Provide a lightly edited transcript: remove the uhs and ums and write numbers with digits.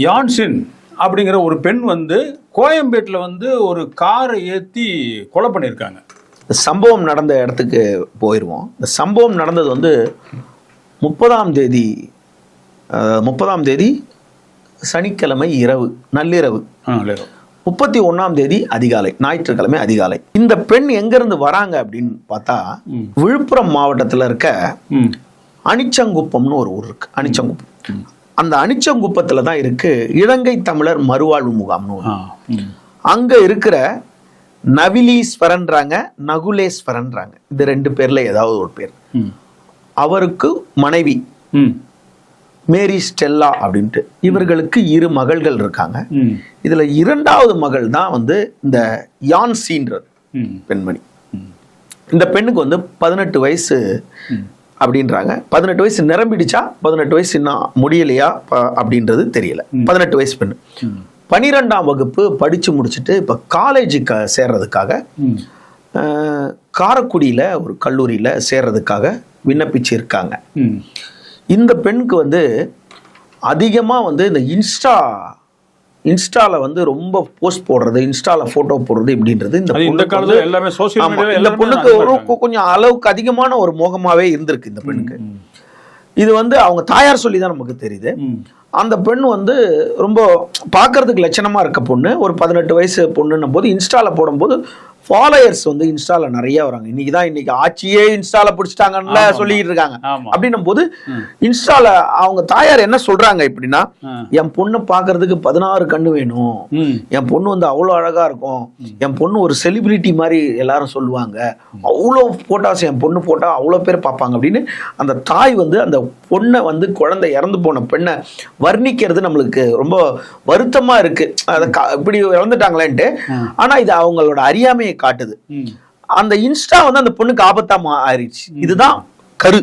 யான்சின் அப்படிங்கிற ஒரு பெண் வந்து கோயம்பேட்டில் வந்து ஒரு காரை ஏற்றி கொலை பண்ணியிருக்காங்க. இந்த சம்பவம் நடந்த இடத்துக்கு போயிடுவோம். இந்த சம்பவம் நடந்தது வந்து 30ஆம் தேதி சனிக்கிழமை இரவு, நள்ளிரவு. 31ஆம் தேதி அதிகாலை, ஞாயிற்றுக்கிழமை அதிகாலை. இந்த பெண் எங்கிருந்து வராங்க அப்படின்னு பார்த்தா, விழுப்புரம் மாவட்டத்தில் இருக்க அனிச்சங்குப்பம்னு ஒரு ஊர் இருக்கு. அனிச்சங்குப்பம். அந்த அனிச்சங்குப்பத்துல தான் இருக்கு இலங்கை தமிழர் மறுவாழ்வு முகாம்னு. அங்க இருக்கிற நவிலீஸ்வரன்றாங்க, நகுலேஸ்வரன்றாங்க. இந்த 2 பேர்ல ஏதாவது ஒரு பேர். அவருக்கு மனைவி மேரி ஸ்டெல்லா அப்படின்ட்டு. இவர்களுக்கு 2 மகள்கள் இருக்காங்க. இதுல 2வது மகள் தான் வந்து இந்த யான்சின்றது பெண்மணி. இந்த பெண்ணுக்கு வந்து 18 வயசு அப்படின்றாங்க. 18 வயசு நிரம்பிடுச்சா, 18 வயசு இன்னும் முடியலையா அப்படின்றது தெரியல. 18 வயசு பெண்ணு. 12ஆம் வகுப்பு படிச்சு முடிச்சுட்டு இப்ப காலேஜுக்கு சேர்றதுக்காக காரைக்குடியில ஒரு கல்லூரியில சேர்றதுக்காக விண்ணப்பிச்சு இருக்காங்க. இந்த பெண்ணுக்கு வந்து அதிகமா வந்து இந்த இன்ஸ்டால வந்து ரொம்ப போஸ்ட் போடுறது, இன்ஸ்டால போட்டோ போடுறது இப்படின்றது இந்த பொண்ணுக்கு ஒரு கொஞ்சம் அளவுக்கு அதிகமான ஒரு மோகமாவே இருந்திருக்கு இந்த பெண்ணுக்கு. இது வந்து அவங்க தாயார் சொல்லி தான் நமக்கு தெரியுது. அந்த பெண் வந்து ரொம்ப பார்க்கறதுக்கு லட்சணமா இருக்க பொண்ணு, ஒரு 18 வயசு பொண்ணுன்னும் போது இன்ஸ்டால போடும்போது ஃபாலோயர்ஸ் வந்து இன்ஸ்டால நிறைய வராங்க. இன்னைக்கு ஆட்சியே இன்ஸ்டால பிடிச்சிட்டாங்கன்னு சொல்லிட்டு இருக்காங்க. அப்படின்னும் போது இன்ஸ்டால அவங்க தாயார் என்ன சொல்றாங்க இப்படின்னா, என் பொண்ணு பாக்குறதுக்கு 16 கண்ணு வேணும், என் பொண்ணு வந்து அவ்வளவு அழகா இருக்கும், என் பொண்ணு ஒரு செலிபிரிட்டி மாதிரி எல்லாரும் சொல்லுவாங்க, அவ்வளவு போட்டாஸ் என் பொண்ணு போட்டா அவ்வளவு பேர் பார்ப்பாங்க அப்படின்னு அந்த தாய் வந்து அந்த பொண்ணை வந்து குழந்தை இறந்து போன பெண்ணை வர்ணிக்கிறது நம்மளுக்கு ரொம்ப வருத்தமா இருக்கு. அதை இப்படி இறந்துட்டாங்களேன்ட்டு. ஆனா இது அவங்களோட அறியாமையை காட்டுது. அந்த இன்ஸ்டா வந்து அந்த பொண்ணுக்கு ஆபத்தா ஆயிடுச்சு. இதுதான் கரு.